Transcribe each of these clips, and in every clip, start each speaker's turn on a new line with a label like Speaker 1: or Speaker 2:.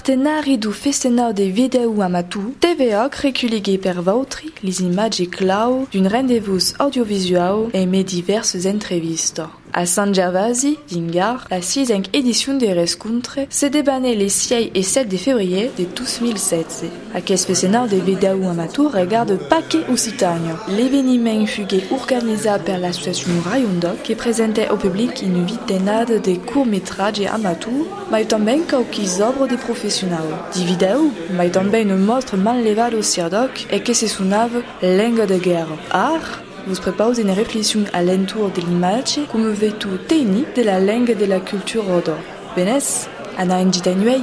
Speaker 1: partenari du Festival de Vidéo Amateur, TVO recueille per vostri les images clau d'un rendez-vous audiovisuel et met diverses entrevistes. A San Gervasi, d'Ingar, la 6e édition des rencontres s'est débanée les 6 et 7 de février de 2016. Aquest festival de vidéo amateur regarde paquet Occitanie. L'événement fut organisé par l'association Rayon qui présentait au public une vingtaine de courts-métrages amateurs, mais aussi quelques œuvres de professionnels. Des vidéos, mais aussi une mostre mal levée au Cirdoc et qui se sounave Langue de guerre. Art, vous propose une réflexion à l'entour de l'image comme vecteur technique de la langue et de la culture rodo. Benes, Anna Njitanuei.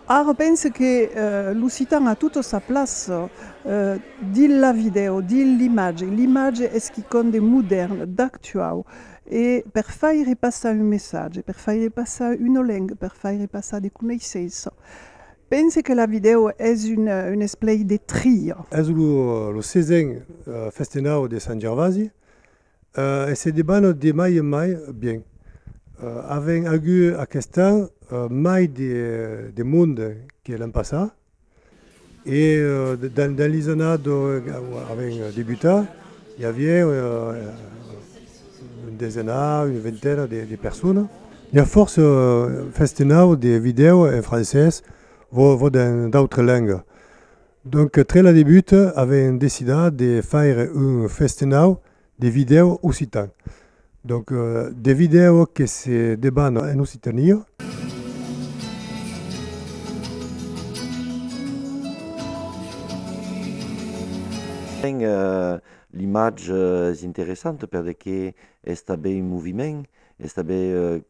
Speaker 2: Je pense que l'Occitan a toute sa place dans la vidéo, dans l'image. L'image est ce qui compte de moderne, d'actuel. Et pour faire repasser un message, pour faire repasser une langue, pour faire repasser des connaissances. Je pense que la vidéo est une espèce de tri.
Speaker 3: C'est le 16e Festival de San Gervasi et c'est des bandes de mai bien. Avec eu à question mai de monde qui est l'an passé et dans les années avec débutant, il y avait une dizaine, une vingtaine de personnes. Il y a force festival de vidéos en français ou dans d'autres langues. Donc, très la débute avait décidé de faire un festival de vidéos occitanes. Donc, des vidéos qui se débattent en Occitanie.
Speaker 4: L'image est intéressante parce que c'est un mouvement.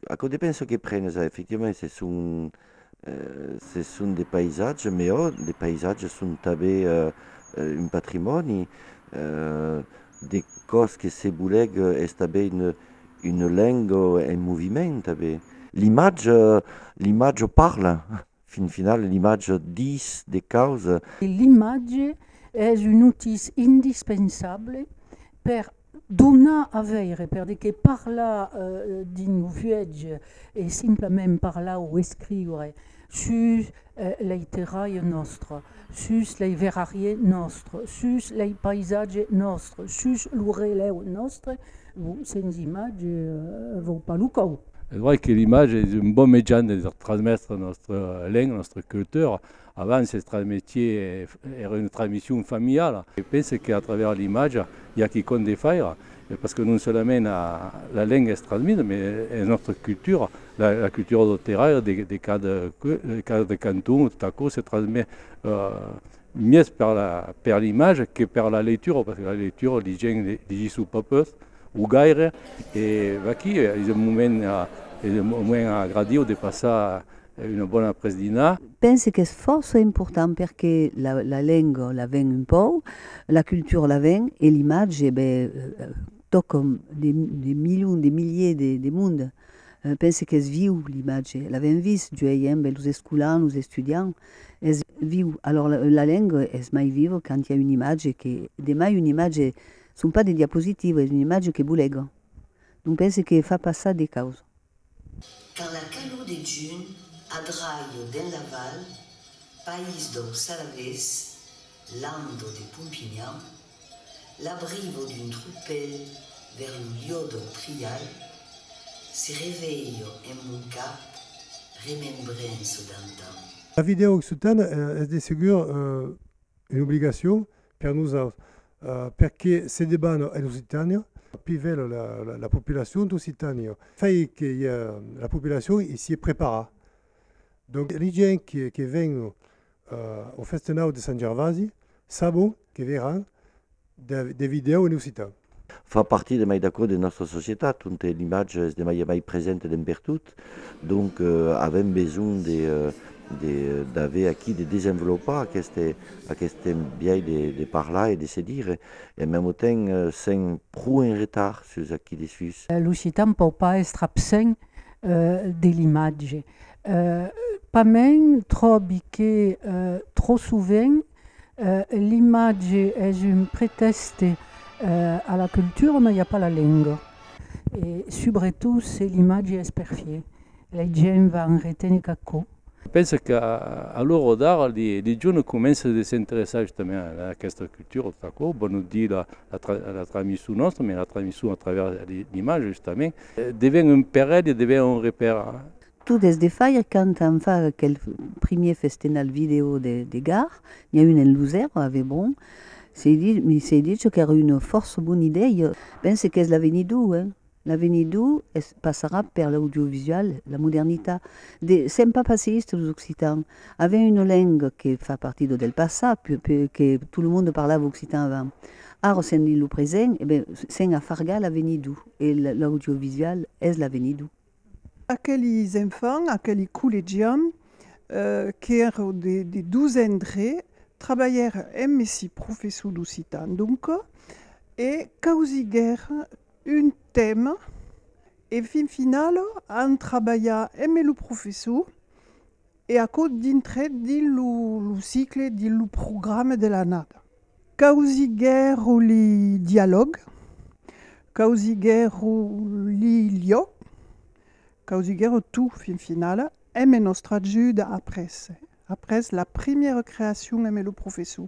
Speaker 4: À côté de ce qu'ils prennent, effectivement, ce sont des paysages, mais les paysages sont aussi un patrimoine. Des choses que se bouleg est une langue en mouvement. L'image parle. Finalement, l'image dit des causes.
Speaker 5: L'image est un outil indispensable pour donner à veire, perché parla d'un viaggio e simplement parla o scrivere su le terre nostre, su le verrarie nostre, su les paesaggi nostre, su le relève nostre, sans image, vaut pas le coup.
Speaker 6: Je crois que l'image est un bon moyen de transmettre notre langue, notre culture. Avant, ce métier era une transmission familiale. Je pense qu'à travers l'image, il y a qui compte des faire. Parce que non seulement la langue est transmise, mais notre culture, la culture de terrain, des cas de canton, tout à coup, se transmet mieux par l'image que par la lecture. Parce que la lecture, les gens lisent sous papier ou gaire. Et qui ils ont moins agréable de passer une bonne après-dîner.
Speaker 7: Je pense que c'est fort important parce que la langue la vient un peu, la culture la vient et l'image, comme des millions, des milliers de monde. Je pense que c'est vive l'image. La vient vite, les scolaires, les étudiants, c'est vive. Alors la langue est mai vive quand il y a une image qui, demain une image, ne sont pas des diapositives, c'est une image qui boulegue. Donc je pense que fait passer des causes.
Speaker 8: Quand la calot de June adraio del Laval, país do Salavés, lando de Pompignan, l'abrivo d'une troupelle vers le liodo trial, se réveille en mon cap, remembrança d'antan.
Speaker 3: La vidéo occitane est de sûr une obligation pour nous parce que c'est des bandes en Occitanie, puis la population d'Occitanie. Fait que la population s'y est préparée. Donc les gens qui viennent au Festival de San Gervasi savent qu'ils verront des vidéos en occitan.
Speaker 4: Fa partie de notre société, toute l'image est mai présente dans partout, donc avons besoin d'avoir qui de développer aquest biais de parler et de se dire, et en même temps sans trop en retard sur ce qui est suisse.
Speaker 5: L'Occitan ne peut pas être absent de l'image. Pas même trop souvent, l'image est un prétexte à la culture, mais il n'y a pas la langue. Et surtout, c'est l'image est parfaite. La gente va retenir kako.
Speaker 6: Je pense qu'à l'heure d'art, les jeunes commencent à s'intéresser justement à cette culture. Bon, nous dit la transmission nostre, mais la transmission à travers l'image, justement, devient un péril, devient un repère.
Speaker 7: Tout des failles quand on fait quel premier festival vidéo des gares, il y a une en Luzère, à Vébron, c'est dit qu'il y a une force bonne idée. Je pense que c'est l'avenir d'où, hein. L'avenir d'où passera par l'audiovisuel, la modernité. C'est pas passéiste les Occitans. Avec une langue qui fait partie del passé, que tout le monde parlait occitan avant. Alors, c'est le présent, c'est à Farga l'avenir d'où. Et l'audiovisuel est l'avenir d'où.
Speaker 2: Aqueles enfants, aqueles collégiens, qui erano des 12 ans, travaillèrent en messi professeur d'occitan, donc, et causiguèrent un thème, et fin final, on travailla en le professeur, et à cause d'intre le cycle, le programme de l'année. Causiguèrent les dialogues, causiguèrent les lieux, causiguèrent tout fin final, et notre ajude après la première création de le professeur.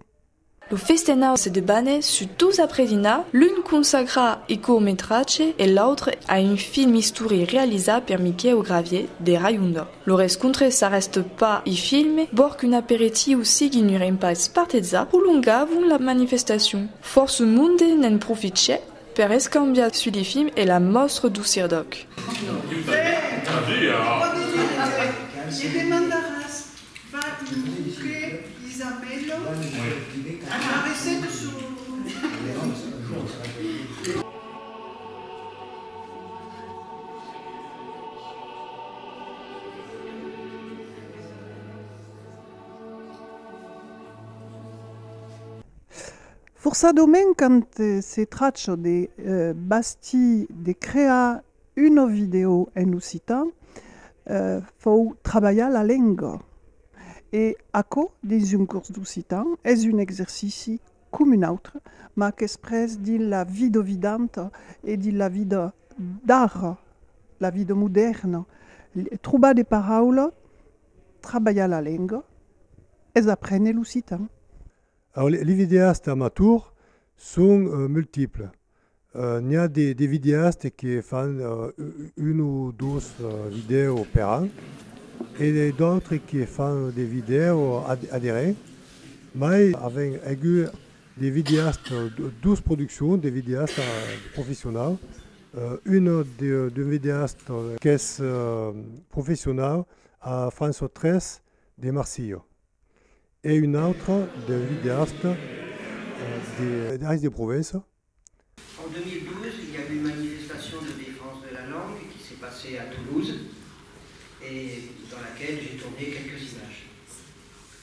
Speaker 1: Le festival de Bane su 12 après-dina, l'une consacra ai court-métrage et l'autre à un film historique réalisé par Michel Gravier de Rayundo. Le rescontre ça reste pas i film, bord qu'un apéritif aussi n'aurait pas spartezza prolongavant la manifestation. Force monde n'en profite per escambiar sur les films et la mostre du Cirdoc.
Speaker 2: Força domen quand se traccia de basti de créer une vidéo en occitan, faut travailler la langue. Et acco, dans un cours d'occitan, est un exercice comme un autre, mais qui expresse dans la vie vivante et dans la vie d'art, la vie moderne. Trouver des paroles, travailler la langue et apprendre l'occitan.
Speaker 3: Alors, les vidéastes amateurs sont multiples. Il y a des vidéastes qui font une ou deux vidéos par an et d'autres qui font des vidéos adhérées. Mais avec des vidéastes, 12 productions, des vidéastes professionnels. Une des vidéastes qui est professionnelle à France 13 de Marseille. Et une autre de vidéastes des provinces.
Speaker 9: En 2012, il y a eu une manifestation de défense de la langue qui s'est passée à Toulouse et dans laquelle j'ai tourné quelques images.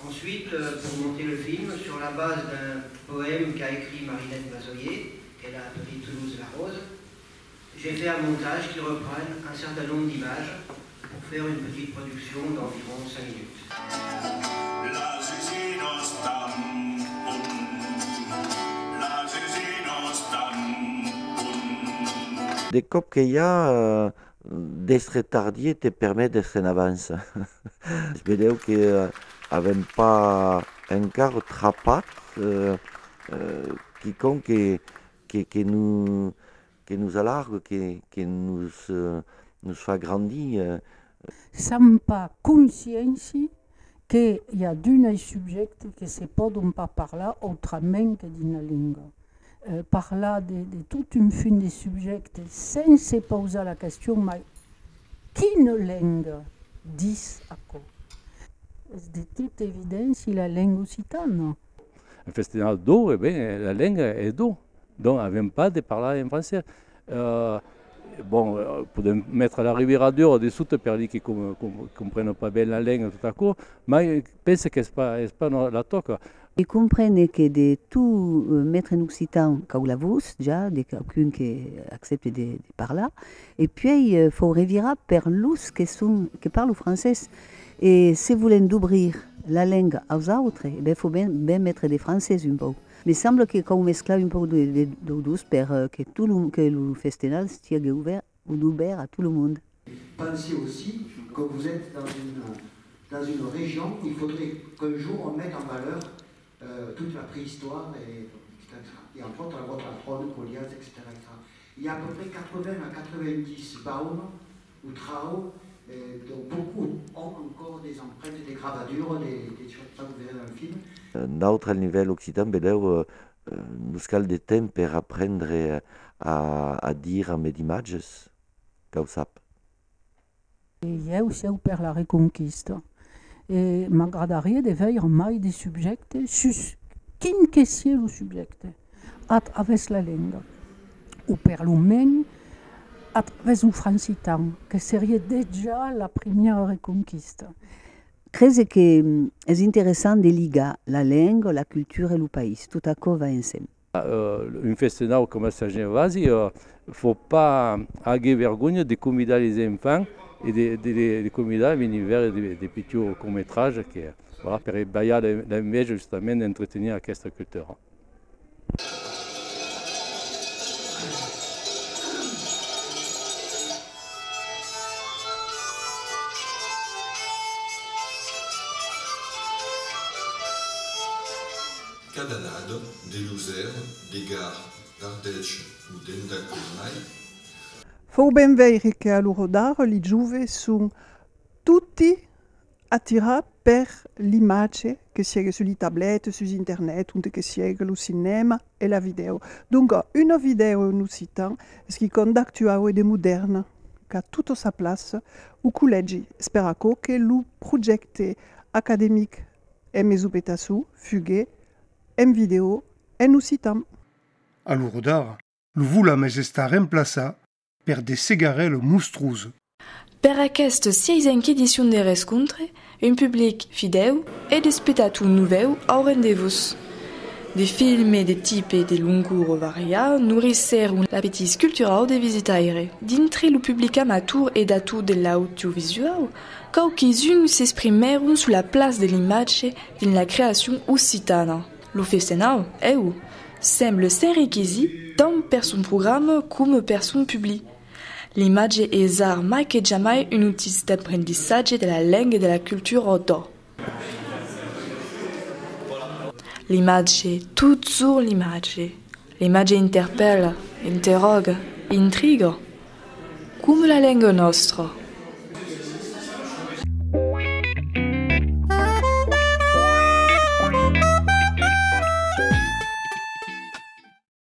Speaker 9: Ensuite, pour monter le film, sur la base d'un poème qu'a écrit Marinette Bazoyer, qu'elle a appelé Toulouse la Rose, j'ai fait un montage qui reprend un certain nombre d'images pour faire une petite production d'environ 5 minutes.
Speaker 4: Des copes qu'il y a, d'être tardier te permet d'être en avance. Je veux dire que n'avons pas encore trapat quiconque qui nous alargue, qui nous fait grandir.
Speaker 5: Sans pas conscience qu'il y a d'un sujet que se peut pas parler autrement que dans la langue. Parler de toute une fin de sujets sans se poser la question, mais quelle langue dit à quoi? De toute évidence, la langue occitane.
Speaker 6: Un festival d'eau, la langue est d'eau. Donc, on ne vient pas de parler en français. Bon, pour mettre la rivière d'or des soutes per ceux qui ne comprennent pas bien la langue, tout à coup, mais je pense que ce n'est pas la toque.
Speaker 7: Ils comprennent que de tout mettre en occitan, quand la vous, déjà, de quelqu'un qui accepte de parler, et puis il faut revirer per l'us qui parle français. Et si vous voulez d'ouvrir la langue aux autres, il faut bien mettre des français un peu. Mais il semble que quand on mescle un peu de douce pour que le festival soit ouvert à tout le monde.
Speaker 9: Pensez aussi
Speaker 10: que vous êtes dans une région où il faudrait qu'un jour on mette en valeur toute la préhistoire, et entre autres la Rotratrone, Goliath, etc., etc. Il y a à peu près 80 à 90 Baum ou Trao, dont beaucoup ont encore des empreintes, des gravadures, des choses que vous verrez dans le film.
Speaker 4: Notre niveau occitan, beleu, nous cal de temps per apprendre a dire amb imatges, que ho sap.
Speaker 5: Eu seu per la Reconquista. E m'agradaria de veure mai de subjecte sus quin que sia el subjecte, a través la lenga, o per l'humain, a través o francitan, que seria déjà la primera Reconquista.
Speaker 7: Crezi que és interessant de ligar la lenga, la cultura e el país. Tot això va ensemble.
Speaker 6: Un festival comme ça, Genevasi, il ne faut pas avoir vergogne de convider les enfants et de convider à venir vers des petits courts-métrages voilà, pour éveiller l'envie justement d'entretenir cette culture.
Speaker 11: Cadanado, de Luzerne, de Gare, d'Ardèche ou d'Endacolmai.
Speaker 2: Faut ben veire che a Lurodar li giuve sono tutti attirati per l'immagine che siega sulle tablette, su internet, onde che siega lo cinema e la video. Dunque, una video in occitan è che con d'actuale e de moderne, che ha tutta sa place, o collegi spera che lo progetto accademico è mesopetasu, fughe, en vidéo, en occitan.
Speaker 12: A Lourdar, le voulons estar remplaçat per des cigarelles monstrueuses.
Speaker 1: Per aquesta 6a edició de Rescontre, un public fideu e de spectatori nouveau au rendez-vous. Des films de type de longueur variée nourrisseron l'appétit culturel des visitaires. Dintre le public amateur et d'atout de l'audiovisuel, quelques-uns s'exprimeron sur la place de l'image dans la création occitane. Le festival, semble s'enriquir tant per son programme comme per son public. L'image est art mai que jamais un outil d'apprentissage de la langue et de la culture auto. L'image est toujours l'image. L'image interpelle, interroge, intrigue, comme la langue nostra.